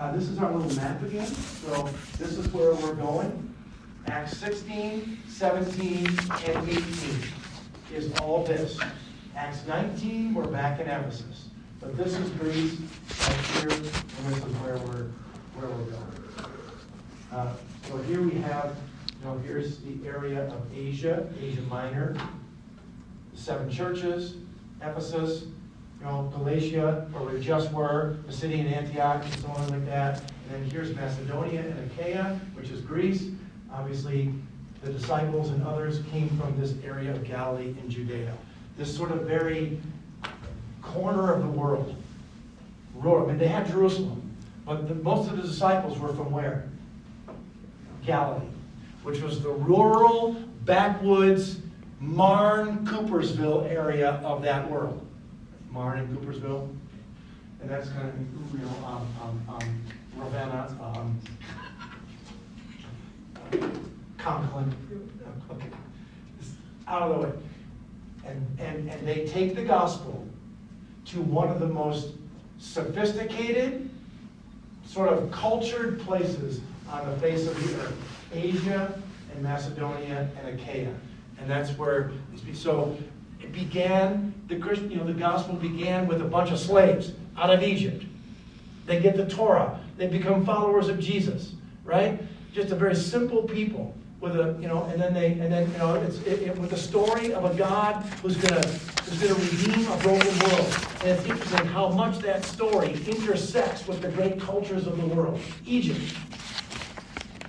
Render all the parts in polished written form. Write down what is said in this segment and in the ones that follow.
This is our little map again. So this is where we're going. Acts 16, 17, and 18 is all this. Acts 19, we're back in Ephesus. But this is Greece right here, and this is where we're going. So here we have, here's the area of Asia Minor, the 7 churches, Ephesus, Galatia, where we just were, the city in Antioch, and so on like that. And then here's Macedonia and Achaia, which is Greece. Obviously, the disciples and others came from this area of Galilee and Judea. This sort of very corner of the world. I mean, they had Jerusalem, but most of the disciples were from where? Galilee, which was the rural, backwoods, Marne, Coopersville area of that world. Marne and Coopersville. And that's kind of, Ravenna, Conklin. Okay. It's out of the way. And they take the gospel to one of the most sophisticated, sort of cultured places on the face of the earth. Asia and Macedonia and Achaia. And that's where, so it began, the gospel began with a bunch of slaves out of Egypt. They get the Torah. They become followers of Jesus, right? Just a very simple people with a, with the story of a God who's gonna redeem a broken world. And it's interesting how much that story intersects with the great cultures of the world. Egypt,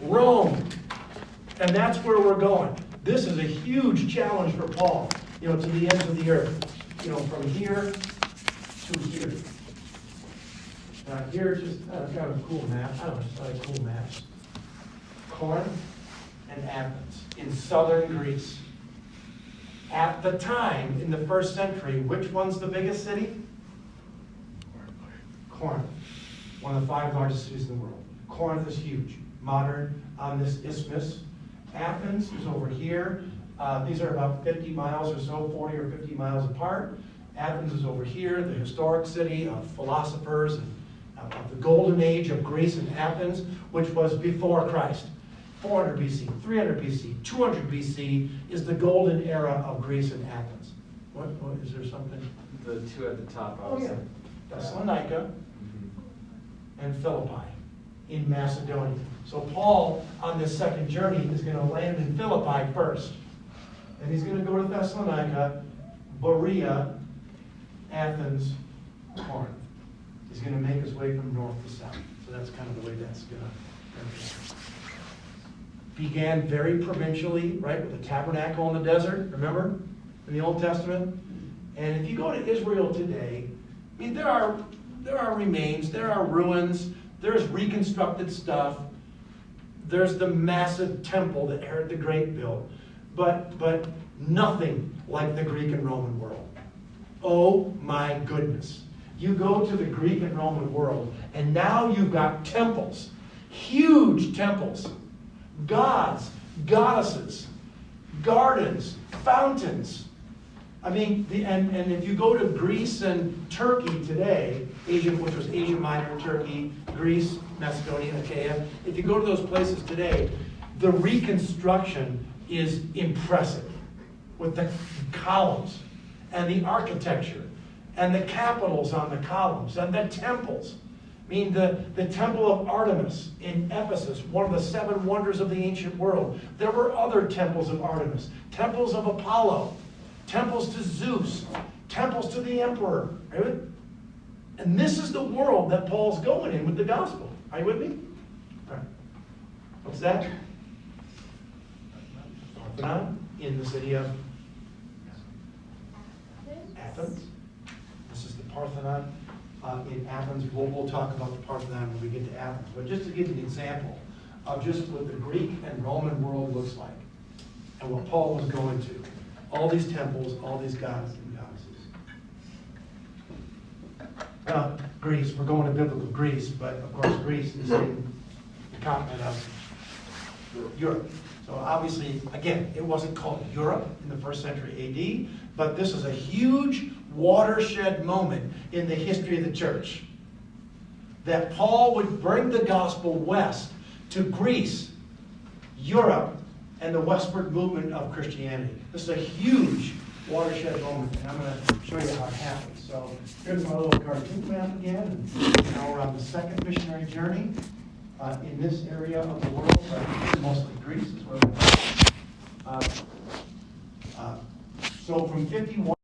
Rome, and that's where we're going. This is a huge challenge for Paul, to the ends of the earth, from here to here. Here, just kind of a cool map. I don't know, just like cool maps. Corinth and Athens in southern Greece. At the time, in the 1st century, which one's the biggest city? Corinth. One of the 5 largest cities in the world. Corinth is huge. Modern, on this isthmus. Athens is over here. These are about 50 miles or so, 40 or 50 miles apart. Athens is over here, the historic city of philosophers and of the golden age of Greece and Athens, which was before Christ. 400 BC, 300 BC, 200 BC is the golden era of Greece and Athens. What is there something? The 2 at the top. Oh yeah, Thessalonica and Philippi in Macedonia. So Paul, on this second journey, is going to land in Philippi first. And he's going to go to Thessalonica, Berea, Athens, Corinth. He's going to make his way from north to south. So that's kind of the way that's going to began very provincially, right, with the tabernacle in the desert, remember, in the Old Testament? And if you go to Israel today, I mean, there are remains, there are ruins, there's reconstructed stuff, there's the massive temple that Herod the Great built, but nothing like the Greek and Roman world. Oh my goodness. You go to the Greek and Roman world, and now you've got temples, huge temples, gods, goddesses, gardens, fountains. I mean, and if you go to Greece and Turkey today, which was Asia Minor, Turkey, Greece, Macedonia, Achaia, if you go to those places today, the reconstruction is impressive with the columns and the architecture and the capitals on the columns and the temples. I mean, the temple of Artemis in Ephesus, one of the 7 wonders of the ancient world. There were other temples of Artemis, temples of Apollo, temples to Zeus, temples to the emperor. Right? And this is the world that Paul's going in with the gospel. Are you with me? All right. What's that? Parthenon in the city of Athens. This is the Parthenon in Athens. We'll talk about the Parthenon when we get to Athens. But just to give you an example of just what the Greek and Roman world looks like and what Paul was going to. All these temples, all these gods and goddesses. Greece, we're going to biblical Greece, but of course Greece is in the continent of Europe. So obviously, again, it wasn't called Europe in the 1st century AD, but this is a huge watershed moment in the history of the church. that Paul would bring the gospel west to Greece, Europe, and the westward movement of Christianity. This is a huge watershed moment, and I'm going to show you how it happened. So here's my little cartoon map again, and now we're on the second missionary journey in this area of the world. Mostly Greece is where we're at. So from 51